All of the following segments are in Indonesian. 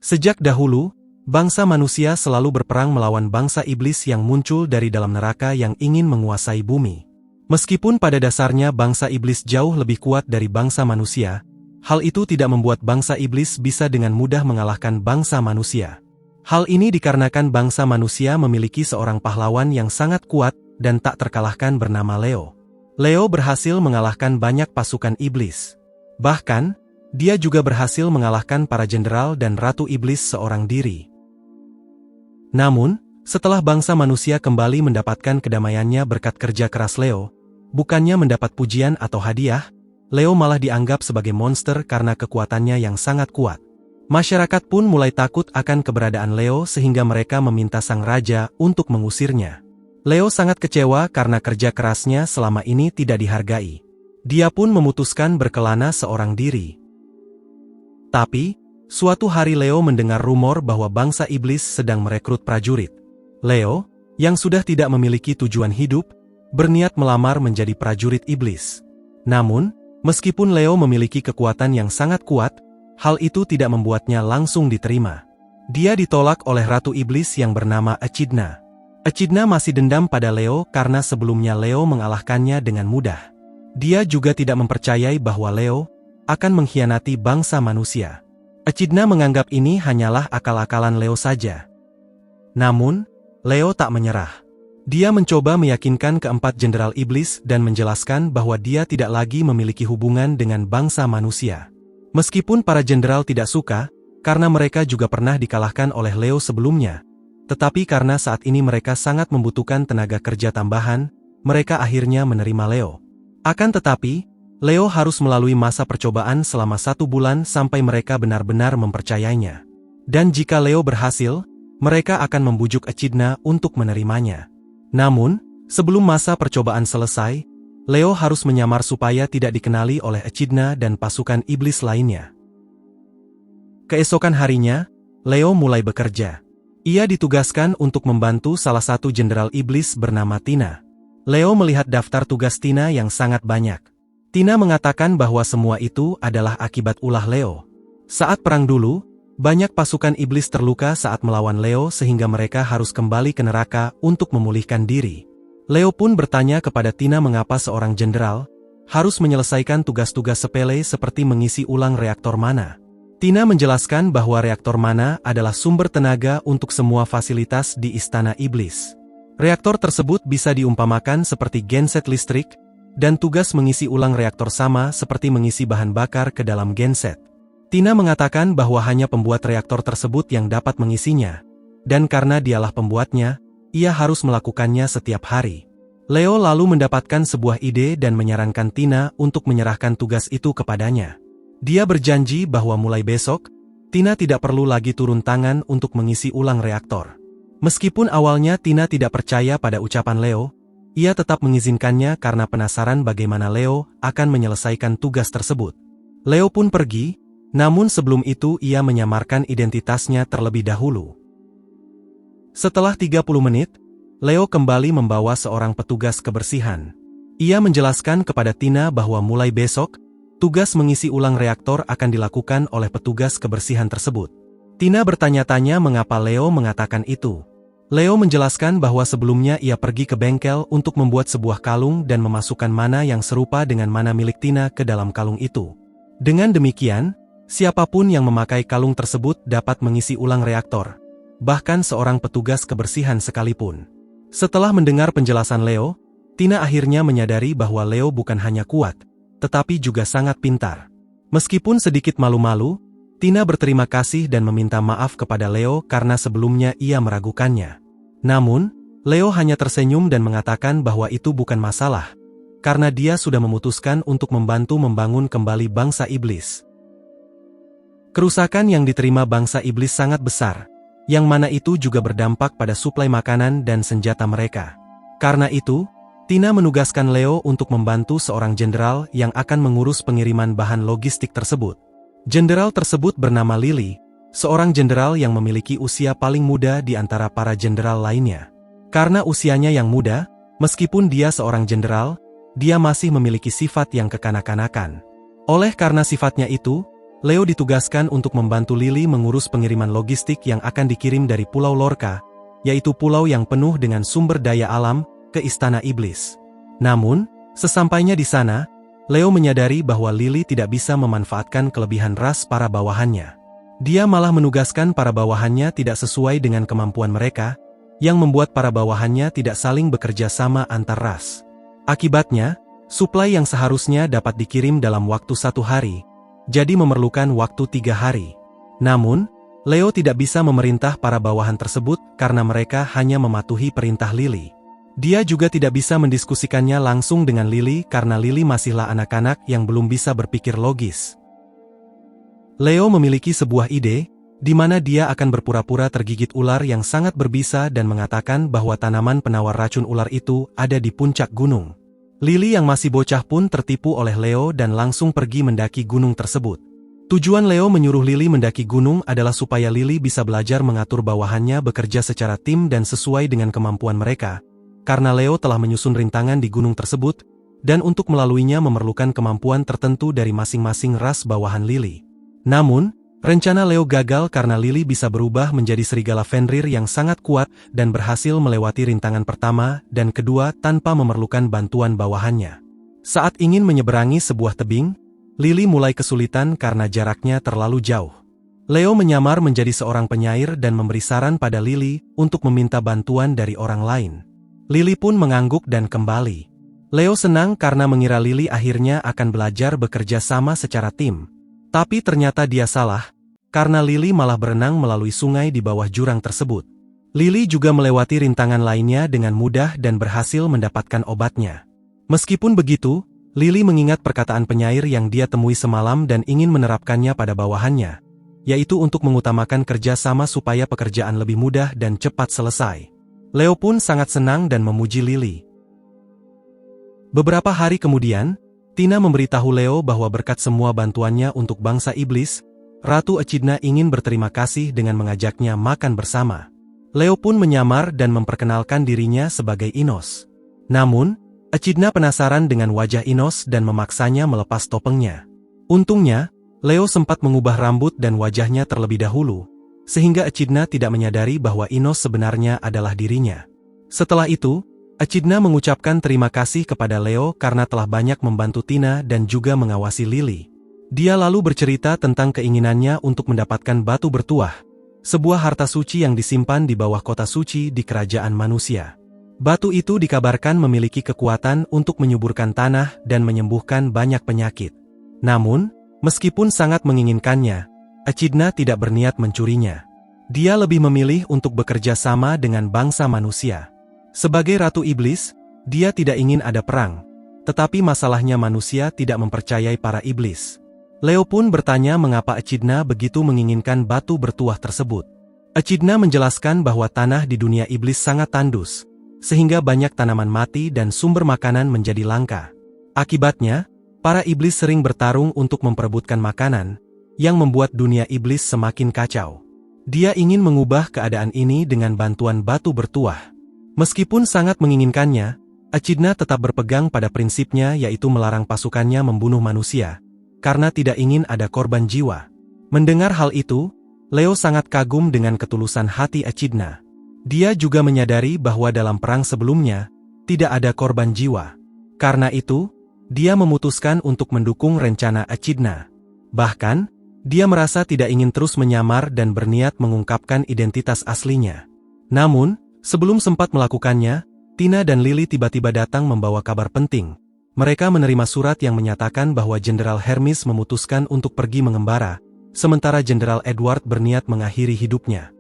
Sejak dahulu, bangsa manusia selalu berperang melawan bangsa iblis yang muncul dari dalam neraka yang ingin menguasai bumi. Meskipun pada dasarnya bangsa iblis jauh lebih kuat dari bangsa manusia, hal itu tidak membuat bangsa iblis bisa dengan mudah mengalahkan bangsa manusia. Hal ini dikarenakan bangsa manusia memiliki seorang pahlawan yang sangat kuat dan tak terkalahkan bernama Leo. Leo berhasil mengalahkan banyak pasukan iblis. Bahkan, dia juga berhasil mengalahkan para jenderal dan ratu iblis seorang diri. Namun, setelah bangsa manusia kembali mendapatkan kedamaiannya berkat kerja keras Leo, bukannya mendapat pujian atau hadiah, Leo malah dianggap sebagai monster karena kekuatannya yang sangat kuat. Masyarakat pun mulai takut akan keberadaan Leo sehingga mereka meminta sang raja untuk mengusirnya. Leo sangat kecewa karena kerja kerasnya selama ini tidak dihargai. Dia pun memutuskan berkelana seorang diri. Tapi, suatu hari Leo mendengar rumor bahwa bangsa iblis sedang merekrut prajurit. Leo, yang sudah tidak memiliki tujuan hidup, berniat melamar menjadi prajurit iblis. Namun, meskipun Leo memiliki kekuatan yang sangat kuat, hal itu tidak membuatnya langsung diterima. Dia ditolak oleh ratu iblis yang bernama Echidna. Echidna masih dendam pada Leo karena sebelumnya Leo mengalahkannya dengan mudah. Dia juga tidak mempercayai bahwa Leo akan mengkhianati bangsa manusia. Echidna menganggap ini hanyalah akal-akalan Leo saja. Namun, Leo tak menyerah. Dia mencoba meyakinkan keempat jenderal iblis dan menjelaskan bahwa dia tidak lagi memiliki hubungan dengan bangsa manusia. Meskipun para jenderal tidak suka, karena mereka juga pernah dikalahkan oleh Leo sebelumnya, tetapi karena saat ini mereka sangat membutuhkan tenaga kerja tambahan, mereka akhirnya menerima Leo. Akan tetapi, Leo harus melalui masa percobaan selama 1 bulan sampai mereka benar-benar mempercayainya. Dan jika Leo berhasil, mereka akan membujuk Echidna untuk menerimanya. Namun, sebelum masa percobaan selesai, Leo harus menyamar supaya tidak dikenali oleh Echidna dan pasukan iblis lainnya. Keesokan harinya, Leo mulai bekerja. Ia ditugaskan untuk membantu salah satu jenderal iblis bernama Tina. Leo melihat daftar tugas Tina yang sangat banyak. Tina mengatakan bahwa semua itu adalah akibat ulah Leo. Saat perang dulu, banyak pasukan iblis terluka saat melawan Leo sehingga mereka harus kembali ke neraka untuk memulihkan diri. Leo pun bertanya kepada Tina mengapa seorang jenderal harus menyelesaikan tugas-tugas sepele seperti mengisi ulang reaktor mana. Tina menjelaskan bahwa reaktor mana adalah sumber tenaga untuk semua fasilitas di istana iblis. Reaktor tersebut bisa diumpamakan seperti genset listrik, dan tugas mengisi ulang reaktor sama seperti mengisi bahan bakar ke dalam genset. Tina mengatakan bahwa hanya pembuat reaktor tersebut yang dapat mengisinya, dan karena dialah pembuatnya, ia harus melakukannya setiap hari. Leo lalu mendapatkan sebuah ide dan menyarankan Tina untuk menyerahkan tugas itu kepadanya. Dia berjanji bahwa mulai besok, Tina tidak perlu lagi turun tangan untuk mengisi ulang reaktor. Meskipun awalnya Tina tidak percaya pada ucapan Leo, ia tetap mengizinkannya karena penasaran bagaimana Leo akan menyelesaikan tugas tersebut. Leo pun pergi, namun sebelum itu ia menyamarkan identitasnya terlebih dahulu. Setelah 30 menit, Leo kembali membawa seorang petugas kebersihan. Ia menjelaskan kepada Tina bahwa mulai besok, tugas mengisi ulang reaktor akan dilakukan oleh petugas kebersihan tersebut. Tina bertanya-tanya mengapa Leo mengatakan itu. Leo menjelaskan bahwa sebelumnya ia pergi ke bengkel untuk membuat sebuah kalung dan memasukkan mana yang serupa dengan mana milik Tina ke dalam kalung itu. Dengan demikian, siapapun yang memakai kalung tersebut dapat mengisi ulang reaktor, bahkan seorang petugas kebersihan sekalipun. Setelah mendengar penjelasan Leo, Tina akhirnya menyadari bahwa Leo bukan hanya kuat, tetapi juga sangat pintar. Meskipun sedikit malu-malu, Tina berterima kasih dan meminta maaf kepada Leo karena sebelumnya ia meragukannya. Namun, Leo hanya tersenyum dan mengatakan bahwa itu bukan masalah, karena dia sudah memutuskan untuk membantu membangun kembali bangsa iblis. Kerusakan yang diterima bangsa iblis sangat besar, yang mana itu juga berdampak pada suplai makanan dan senjata mereka. Karena itu, Tina menugaskan Leo untuk membantu seorang jenderal yang akan mengurus pengiriman bahan logistik tersebut. Jenderal tersebut bernama Lily, seorang jenderal yang memiliki usia paling muda di antara para jenderal lainnya. Karena usianya yang muda, meskipun dia seorang jenderal, dia masih memiliki sifat yang kekanak-kanakan. Oleh karena sifatnya itu, Leo ditugaskan untuk membantu Lily mengurus pengiriman logistik yang akan dikirim dari Pulau Lorca, yaitu pulau yang penuh dengan sumber daya alam, ke Istana Iblis. Namun, sesampainya di sana, Leo menyadari bahwa Lily tidak bisa memanfaatkan kelebihan ras para bawahannya. Dia malah menugaskan para bawahannya tidak sesuai dengan kemampuan mereka, yang membuat para bawahannya tidak saling bekerja sama antar ras. Akibatnya, suplai yang seharusnya dapat dikirim dalam waktu 1 hari, jadi memerlukan waktu 3 hari. Namun, Leo tidak bisa memerintah para bawahan tersebut karena mereka hanya mematuhi perintah Lily. Dia juga tidak bisa mendiskusikannya langsung dengan Lily karena Lily masihlah anak-anak yang belum bisa berpikir logis. Leo memiliki sebuah ide, di mana dia akan berpura-pura tergigit ular yang sangat berbisa dan mengatakan bahwa tanaman penawar racun ular itu ada di puncak gunung. Lily yang masih bocah pun tertipu oleh Leo dan langsung pergi mendaki gunung tersebut. Tujuan Leo menyuruh Lily mendaki gunung adalah supaya Lily bisa belajar mengatur bawahannya bekerja secara tim dan sesuai dengan kemampuan mereka, karena Leo telah menyusun rintangan di gunung tersebut, dan untuk melaluinya memerlukan kemampuan tertentu dari masing-masing ras bawahan Lily. Namun, rencana Leo gagal karena Lily bisa berubah menjadi serigala Fenrir yang sangat kuat dan berhasil melewati rintangan pertama dan kedua tanpa memerlukan bantuan bawahannya. Saat ingin menyeberangi sebuah tebing, Lily mulai kesulitan karena jaraknya terlalu jauh. Leo menyamar menjadi seorang penyair dan memberi saran pada Lily untuk meminta bantuan dari orang lain. Lily pun mengangguk dan kembali. Leo senang karena mengira Lily akhirnya akan belajar bekerja sama secara tim. Tapi ternyata dia salah, karena Lily malah berenang melalui sungai di bawah jurang tersebut. Lily juga melewati rintangan lainnya dengan mudah dan berhasil mendapatkan obatnya. Meskipun begitu, Lily mengingat perkataan penyair yang dia temui semalam dan ingin menerapkannya pada bawahannya, yaitu untuk mengutamakan kerja sama supaya pekerjaan lebih mudah dan cepat selesai. Leo pun sangat senang dan memuji Lily. Beberapa hari kemudian, Tina memberitahu Leo bahwa berkat semua bantuannya untuk bangsa iblis, Ratu Echidna ingin berterima kasih dengan mengajaknya makan bersama. Leo pun menyamar dan memperkenalkan dirinya sebagai Inos. Namun, Echidna penasaran dengan wajah Inos dan memaksanya melepas topengnya. Untungnya, Leo sempat mengubah rambut dan wajahnya terlebih dahulu, sehingga Echidna tidak menyadari bahwa Inos sebenarnya adalah dirinya. Setelah itu, Echidna mengucapkan terima kasih kepada Leo karena telah banyak membantu Tina dan juga mengawasi Lily. Dia lalu bercerita tentang keinginannya untuk mendapatkan batu bertuah, sebuah harta suci yang disimpan di bawah kota suci di kerajaan manusia. Batu itu dikabarkan memiliki kekuatan untuk menyuburkan tanah dan menyembuhkan banyak penyakit. Namun, meskipun sangat menginginkannya, Echidna tidak berniat mencurinya. Dia lebih memilih untuk bekerja sama dengan bangsa manusia. Sebagai Ratu Iblis, dia tidak ingin ada perang, tetapi masalahnya manusia tidak mempercayai para iblis. Leo pun bertanya mengapa Echidna begitu menginginkan batu bertuah tersebut. Echidna menjelaskan bahwa tanah di dunia iblis sangat tandus, sehingga banyak tanaman mati dan sumber makanan menjadi langka. Akibatnya, para iblis sering bertarung untuk memperebutkan makanan, yang membuat dunia iblis semakin kacau. Dia ingin mengubah keadaan ini dengan bantuan batu bertuah. Meskipun sangat menginginkannya, Echidna tetap berpegang pada prinsipnya yaitu melarang pasukannya membunuh manusia, karena tidak ingin ada korban jiwa. Mendengar hal itu, Leo sangat kagum dengan ketulusan hati Echidna. Dia juga menyadari bahwa dalam perang sebelumnya, tidak ada korban jiwa. Karena itu, dia memutuskan untuk mendukung rencana Echidna. Bahkan, dia merasa tidak ingin terus menyamar dan berniat mengungkapkan identitas aslinya. Namun, sebelum sempat melakukannya, Tina dan Lily tiba-tiba datang membawa kabar penting. Mereka menerima surat yang menyatakan bahwa Jenderal Hermes memutuskan untuk pergi mengembara, sementara Jenderal Edward berniat mengakhiri hidupnya.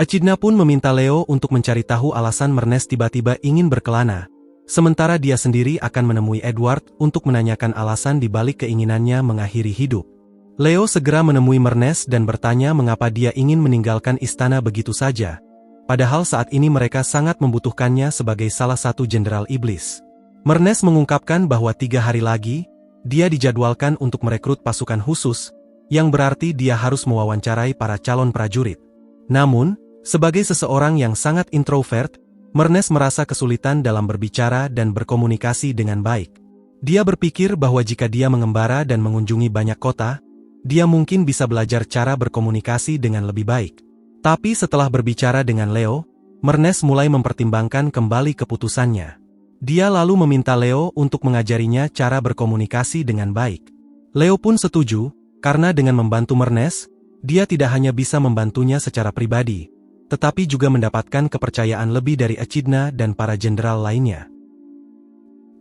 Echidna pun meminta Leo untuk mencari tahu alasan Mernes tiba-tiba ingin berkelana, sementara dia sendiri akan menemui Edward untuk menanyakan alasan di balik keinginannya mengakhiri hidup. Leo segera menemui Mernes dan bertanya mengapa dia ingin meninggalkan istana begitu saja. Padahal saat ini mereka sangat membutuhkannya sebagai salah satu jenderal iblis. Mernes mengungkapkan bahwa 3 hari lagi, dia dijadwalkan untuk merekrut pasukan khusus, yang berarti dia harus mewawancarai para calon prajurit. Namun, sebagai seseorang yang sangat introvert, Mernes merasa kesulitan dalam berbicara dan berkomunikasi dengan baik. Dia berpikir bahwa jika dia mengembara dan mengunjungi banyak kota, dia mungkin bisa belajar cara berkomunikasi dengan lebih baik. Tapi setelah berbicara dengan Leo, Mernes mulai mempertimbangkan kembali keputusannya. Dia lalu meminta Leo untuk mengajarinya cara berkomunikasi dengan baik. Leo pun setuju, karena dengan membantu Mernes, dia tidak hanya bisa membantunya secara pribadi, tetapi juga mendapatkan kepercayaan lebih dari Echidna dan para jenderal lainnya.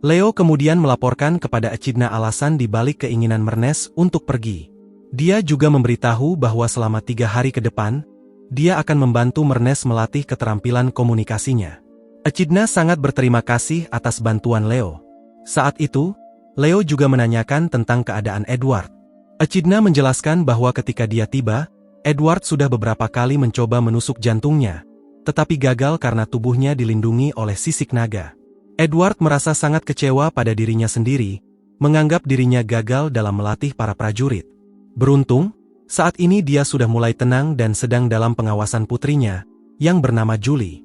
Leo kemudian melaporkan kepada Echidna alasan di balik keinginan Mernes untuk pergi. Dia juga memberitahu bahwa selama 3 hari ke depan, dia akan membantu Mernes melatih keterampilan komunikasinya. Echidna sangat berterima kasih atas bantuan Leo. Saat itu, Leo juga menanyakan tentang keadaan Edward. Echidna menjelaskan bahwa ketika dia tiba, Edward sudah beberapa kali mencoba menusuk jantungnya, tetapi gagal karena tubuhnya dilindungi oleh sisik naga. Edward merasa sangat kecewa pada dirinya sendiri, menganggap dirinya gagal dalam melatih para prajurit. Beruntung, saat ini dia sudah mulai tenang dan sedang dalam pengawasan putrinya, yang bernama Julie.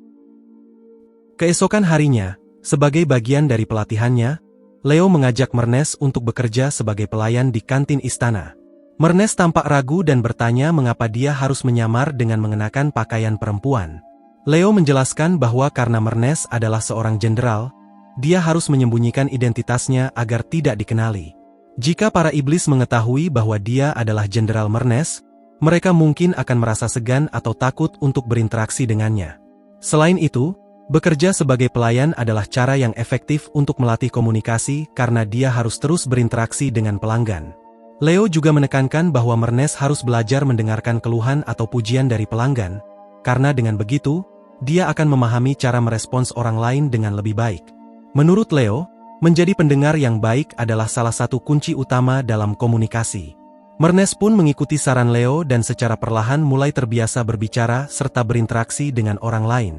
Keesokan harinya, sebagai bagian dari pelatihannya, Leo mengajak Mernes untuk bekerja sebagai pelayan di kantin istana. Mernes tampak ragu dan bertanya mengapa dia harus menyamar dengan mengenakan pakaian perempuan. Leo menjelaskan bahwa karena Mernes adalah seorang jenderal, dia harus menyembunyikan identitasnya agar tidak dikenali. Jika para iblis mengetahui bahwa dia adalah Jenderal Mernes, mereka mungkin akan merasa segan atau takut untuk berinteraksi dengannya. Selain itu, bekerja sebagai pelayan adalah cara yang efektif untuk melatih komunikasi karena dia harus terus berinteraksi dengan pelanggan. Leo juga menekankan bahwa Mernes harus belajar mendengarkan keluhan atau pujian dari pelanggan, karena dengan begitu, dia akan memahami cara merespons orang lain dengan lebih baik. Menurut Leo, menjadi pendengar yang baik adalah salah satu kunci utama dalam komunikasi. Mernes pun mengikuti saran Leo dan secara perlahan mulai terbiasa berbicara serta berinteraksi dengan orang lain.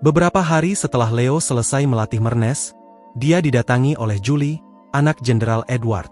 Beberapa hari setelah Leo selesai melatih Mernes, dia didatangi oleh Julie, anak Jenderal Edward.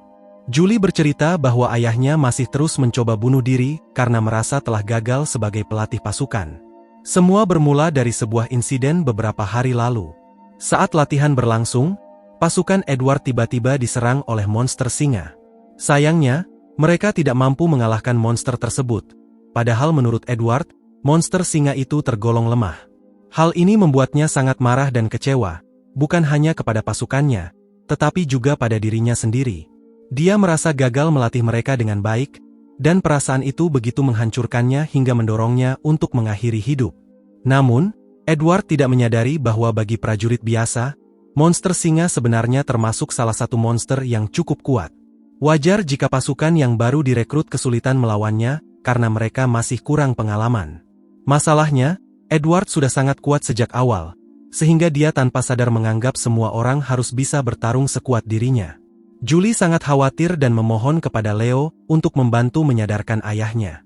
Julie bercerita bahwa ayahnya masih terus mencoba bunuh diri karena merasa telah gagal sebagai pelatih pasukan. Semua bermula dari sebuah insiden beberapa hari lalu. Saat latihan berlangsung, pasukan Edward tiba-tiba diserang oleh monster singa. Sayangnya, mereka tidak mampu mengalahkan monster tersebut. Padahal menurut Edward, monster singa itu tergolong lemah. Hal ini membuatnya sangat marah dan kecewa, bukan hanya kepada pasukannya, tetapi juga pada dirinya sendiri. Dia merasa gagal melatih mereka dengan baik, dan perasaan itu begitu menghancurkannya hingga mendorongnya untuk mengakhiri hidup. Namun, Edward tidak menyadari bahwa bagi prajurit biasa, monster singa sebenarnya termasuk salah satu monster yang cukup kuat. Wajar jika pasukan yang baru direkrut kesulitan melawannya, karena mereka masih kurang pengalaman. Masalahnya, Edward sudah sangat kuat sejak awal, sehingga dia tanpa sadar menganggap semua orang harus bisa bertarung sekuat dirinya. Julie sangat khawatir dan memohon kepada Leo untuk membantu menyadarkan ayahnya.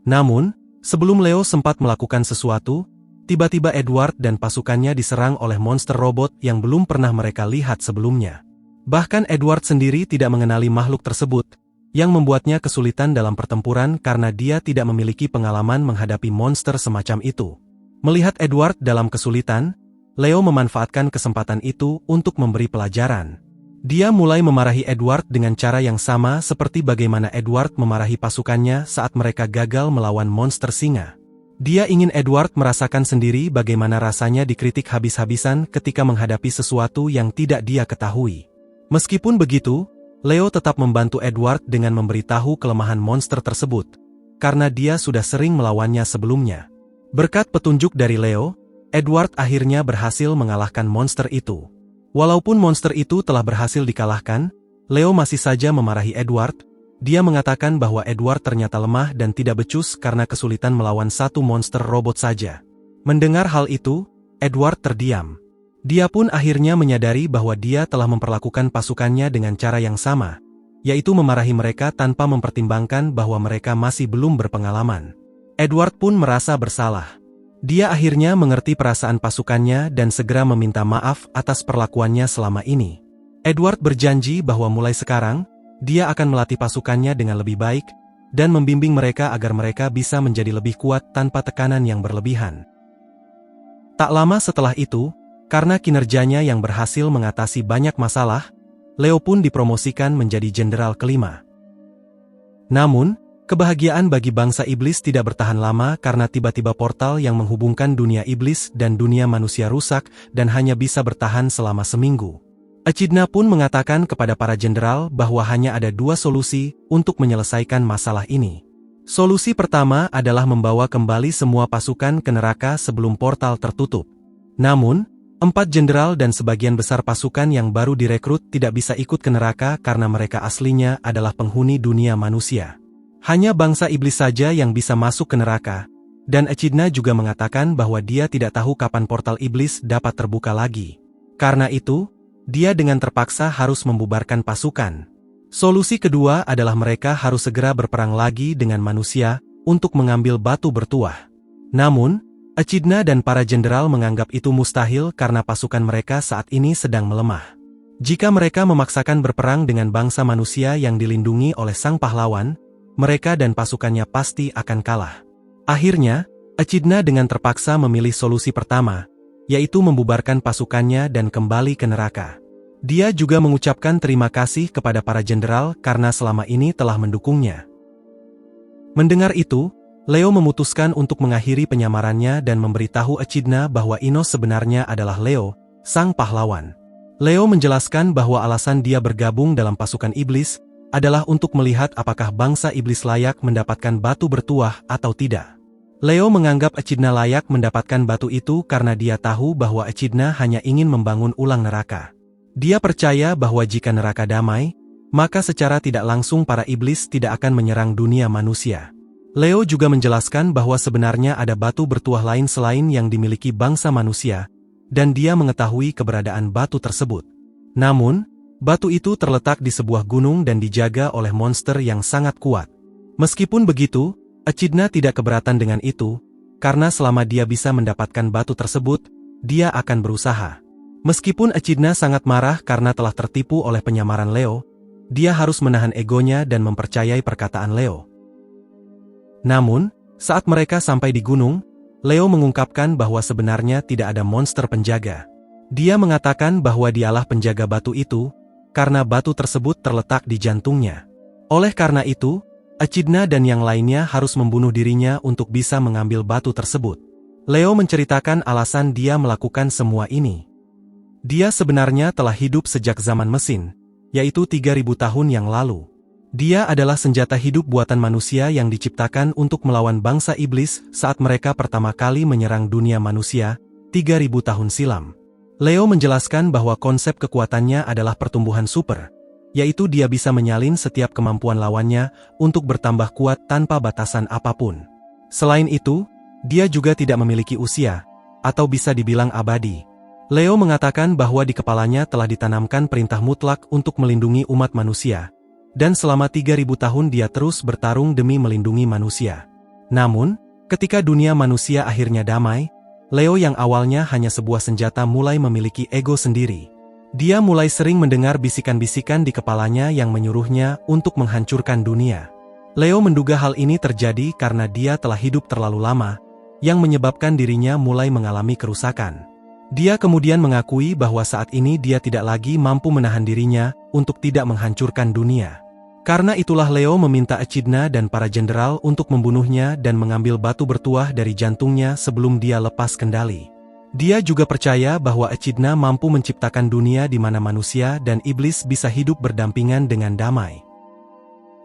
Namun, sebelum Leo sempat melakukan sesuatu, tiba-tiba Edward dan pasukannya diserang oleh monster robot yang belum pernah mereka lihat sebelumnya. Bahkan Edward sendiri tidak mengenali makhluk tersebut, yang membuatnya kesulitan dalam pertempuran karena dia tidak memiliki pengalaman menghadapi monster semacam itu. Melihat Edward dalam kesulitan, Leo memanfaatkan kesempatan itu untuk memberi pelajaran. Dia mulai memarahi Edward dengan cara yang sama seperti bagaimana Edward memarahi pasukannya saat mereka gagal melawan monster singa. Dia ingin Edward merasakan sendiri bagaimana rasanya dikritik habis-habisan ketika menghadapi sesuatu yang tidak dia ketahui. Meskipun begitu, Leo tetap membantu Edward dengan memberitahu kelemahan monster tersebut, karena dia sudah sering melawannya sebelumnya. Berkat petunjuk dari Leo, Edward akhirnya berhasil mengalahkan monster itu. Walaupun monster itu telah berhasil dikalahkan, Leo masih saja memarahi Edward. Dia mengatakan bahwa Edward ternyata lemah dan tidak becus karena kesulitan melawan satu monster robot saja. Mendengar hal itu, Edward terdiam. Dia pun akhirnya menyadari bahwa dia telah memperlakukan pasukannya dengan cara yang sama, yaitu memarahi mereka tanpa mempertimbangkan bahwa mereka masih belum berpengalaman. Edward pun merasa bersalah. Dia akhirnya mengerti perasaan pasukannya dan segera meminta maaf atas perlakuannya selama ini. Edward berjanji bahwa mulai sekarang, dia akan melatih pasukannya dengan lebih baik, dan membimbing mereka agar mereka bisa menjadi lebih kuat tanpa tekanan yang berlebihan. Tak lama setelah itu, karena kinerjanya yang berhasil mengatasi banyak masalah, Leo pun dipromosikan menjadi jenderal kelima. Namun, kebahagiaan bagi bangsa iblis tidak bertahan lama karena tiba-tiba portal yang menghubungkan dunia iblis dan dunia manusia rusak dan hanya bisa bertahan selama seminggu. Echidna pun mengatakan kepada para jenderal bahwa hanya ada dua solusi untuk menyelesaikan masalah ini. Solusi pertama adalah membawa kembali semua pasukan ke neraka sebelum portal tertutup. Namun, 4 jenderal dan sebagian besar pasukan yang baru direkrut tidak bisa ikut ke neraka karena mereka aslinya adalah penghuni dunia manusia. Hanya bangsa iblis saja yang bisa masuk ke neraka, dan Echidna juga mengatakan bahwa dia tidak tahu kapan portal iblis dapat terbuka lagi. Karena itu, dia dengan terpaksa harus membubarkan pasukan. Solusi kedua adalah mereka harus segera berperang lagi dengan manusia untuk mengambil batu bertuah. Namun, Echidna dan para jenderal menganggap itu mustahil karena pasukan mereka saat ini sedang melemah. Jika mereka memaksakan berperang dengan bangsa manusia yang dilindungi oleh sang pahlawan, mereka dan pasukannya pasti akan kalah. Akhirnya, Echidna dengan terpaksa memilih solusi pertama, yaitu membubarkan pasukannya dan kembali ke neraka. Dia juga mengucapkan terima kasih kepada para jenderal karena selama ini telah mendukungnya. Mendengar itu, Leo memutuskan untuk mengakhiri penyamarannya dan memberitahu Echidna bahwa Inos sebenarnya adalah Leo, sang pahlawan. Leo menjelaskan bahwa alasan dia bergabung dalam pasukan iblis adalah untuk melihat apakah bangsa iblis layak mendapatkan batu bertuah atau tidak. Leo menganggap Echidna layak mendapatkan batu itu karena dia tahu bahwa Echidna hanya ingin membangun ulang neraka. Dia percaya bahwa jika neraka damai, maka secara tidak langsung para iblis tidak akan menyerang dunia manusia. Leo juga menjelaskan bahwa sebenarnya ada batu bertuah lain selain yang dimiliki bangsa manusia, dan dia mengetahui keberadaan batu tersebut. Namun, batu itu terletak di sebuah gunung dan dijaga oleh monster yang sangat kuat. Meskipun begitu, Echidna tidak keberatan dengan itu, karena selama dia bisa mendapatkan batu tersebut, dia akan berusaha. Meskipun Echidna sangat marah karena telah tertipu oleh penyamaran Leo, dia harus menahan egonya dan mempercayai perkataan Leo. Namun, saat mereka sampai di gunung, Leo mengungkapkan bahwa sebenarnya tidak ada monster penjaga. Dia mengatakan bahwa dialah penjaga batu itu, karena batu tersebut terletak di jantungnya. Oleh karena itu, Echidna dan yang lainnya harus membunuh dirinya untuk bisa mengambil batu tersebut. Leo menceritakan alasan dia melakukan semua ini. Dia sebenarnya telah hidup sejak zaman mesin, yaitu 3000 tahun yang lalu. Dia adalah senjata hidup buatan manusia yang diciptakan untuk melawan bangsa iblis saat mereka pertama kali menyerang dunia manusia, 3000 tahun silam. Leo menjelaskan bahwa konsep kekuatannya adalah pertumbuhan super, yaitu dia bisa menyalin setiap kemampuan lawannya untuk bertambah kuat tanpa batasan apapun. Selain itu, dia juga tidak memiliki usia, atau bisa dibilang abadi. Leo mengatakan bahwa di kepalanya telah ditanamkan perintah mutlak untuk melindungi umat manusia, dan selama 3000 tahun dia terus bertarung demi melindungi manusia. Namun, ketika dunia manusia akhirnya damai, Leo yang awalnya hanya sebuah senjata mulai memiliki ego sendiri. Dia mulai sering mendengar bisikan-bisikan di kepalanya yang menyuruhnya untuk menghancurkan dunia. Leo menduga hal ini terjadi karena dia telah hidup terlalu lama, yang menyebabkan dirinya mulai mengalami kerusakan. Dia kemudian mengakui bahwa saat ini dia tidak lagi mampu menahan dirinya untuk tidak menghancurkan dunia. Karena itulah Leo meminta Echidna dan para jenderal untuk membunuhnya dan mengambil batu bertuah dari jantungnya sebelum dia lepas kendali. Dia juga percaya bahwa Echidna mampu menciptakan dunia di mana manusia dan iblis bisa hidup berdampingan dengan damai.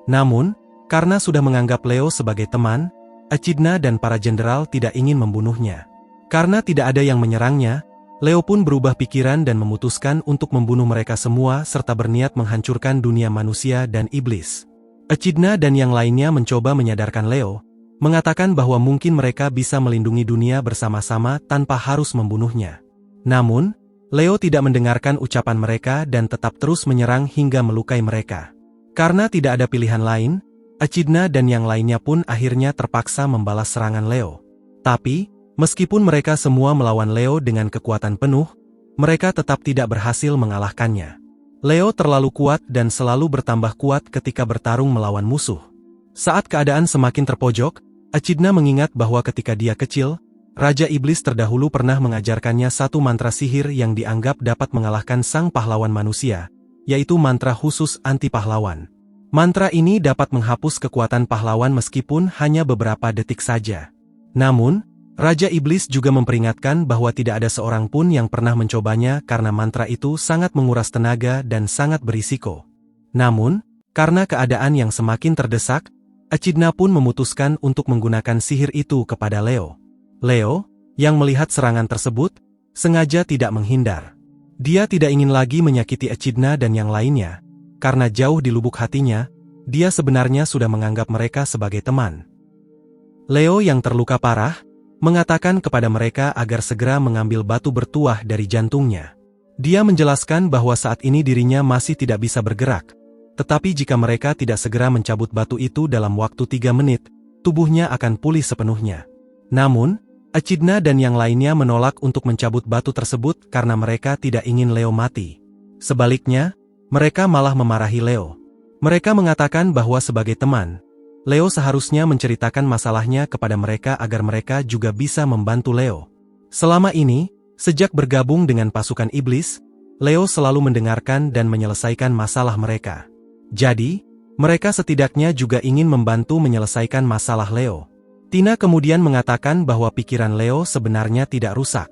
Namun, karena sudah menganggap Leo sebagai teman, Echidna dan para jenderal tidak ingin membunuhnya. Karena tidak ada yang menyerangnya, Leo pun berubah pikiran dan memutuskan untuk membunuh mereka semua serta berniat menghancurkan dunia manusia dan iblis. Echidna dan yang lainnya mencoba menyadarkan Leo, mengatakan bahwa mungkin mereka bisa melindungi dunia bersama-sama tanpa harus membunuhnya. Namun, Leo tidak mendengarkan ucapan mereka dan tetap terus menyerang hingga melukai mereka. Karena tidak ada pilihan lain, Echidna dan yang lainnya pun akhirnya terpaksa membalas serangan Leo. Tapi, meskipun mereka semua melawan Leo dengan kekuatan penuh, mereka tetap tidak berhasil mengalahkannya. Leo terlalu kuat dan selalu bertambah kuat ketika bertarung melawan musuh. Saat keadaan semakin terpojok, Echidna mengingat bahwa ketika dia kecil, Raja Iblis terdahulu pernah mengajarkannya satu mantra sihir yang dianggap dapat mengalahkan sang pahlawan manusia, yaitu mantra khusus anti pahlawan. Mantra ini dapat menghapus kekuatan pahlawan meskipun hanya beberapa detik saja. Namun, Raja Iblis juga memperingatkan bahwa tidak ada seorang pun yang pernah mencobanya karena mantra itu sangat menguras tenaga dan sangat berisiko. Namun, karena keadaan yang semakin terdesak, Echidna pun memutuskan untuk menggunakan sihir itu kepada Leo. Leo, yang melihat serangan tersebut, sengaja tidak menghindar. Dia tidak ingin lagi menyakiti Echidna dan yang lainnya, karena jauh di lubuk hatinya, dia sebenarnya sudah menganggap mereka sebagai teman. Leo yang terluka parah, mengatakan kepada mereka agar segera mengambil batu bertuah dari jantungnya. Dia menjelaskan bahwa saat ini dirinya masih tidak bisa bergerak, tetapi jika mereka tidak segera mencabut batu itu dalam waktu 3 menit, tubuhnya akan pulih sepenuhnya. Namun, Echidna dan yang lainnya menolak untuk mencabut batu tersebut karena mereka tidak ingin Leo mati. Sebaliknya, mereka malah memarahi Leo. Mereka mengatakan bahwa sebagai teman, Leo seharusnya menceritakan masalahnya kepada mereka agar mereka juga bisa membantu Leo. Selama ini, sejak bergabung dengan pasukan iblis, Leo selalu mendengarkan dan menyelesaikan masalah mereka. Jadi, mereka setidaknya juga ingin membantu menyelesaikan masalah Leo. Tina kemudian mengatakan bahwa pikiran Leo sebenarnya tidak rusak.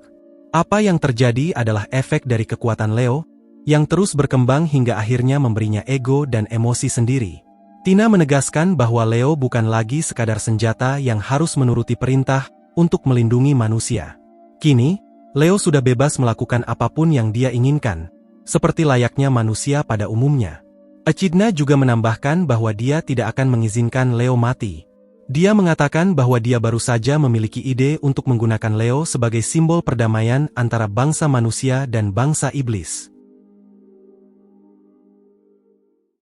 Apa yang terjadi adalah efek dari kekuatan Leo, yang terus berkembang hingga akhirnya memberinya ego dan emosi sendiri. Tina menegaskan bahwa Leo bukan lagi sekadar senjata yang harus menuruti perintah untuk melindungi manusia. Kini, Leo sudah bebas melakukan apapun yang dia inginkan, seperti layaknya manusia pada umumnya. Echidna juga menambahkan bahwa dia tidak akan mengizinkan Leo mati. Dia mengatakan bahwa dia baru saja memiliki ide untuk menggunakan Leo sebagai simbol perdamaian antara bangsa manusia dan bangsa iblis.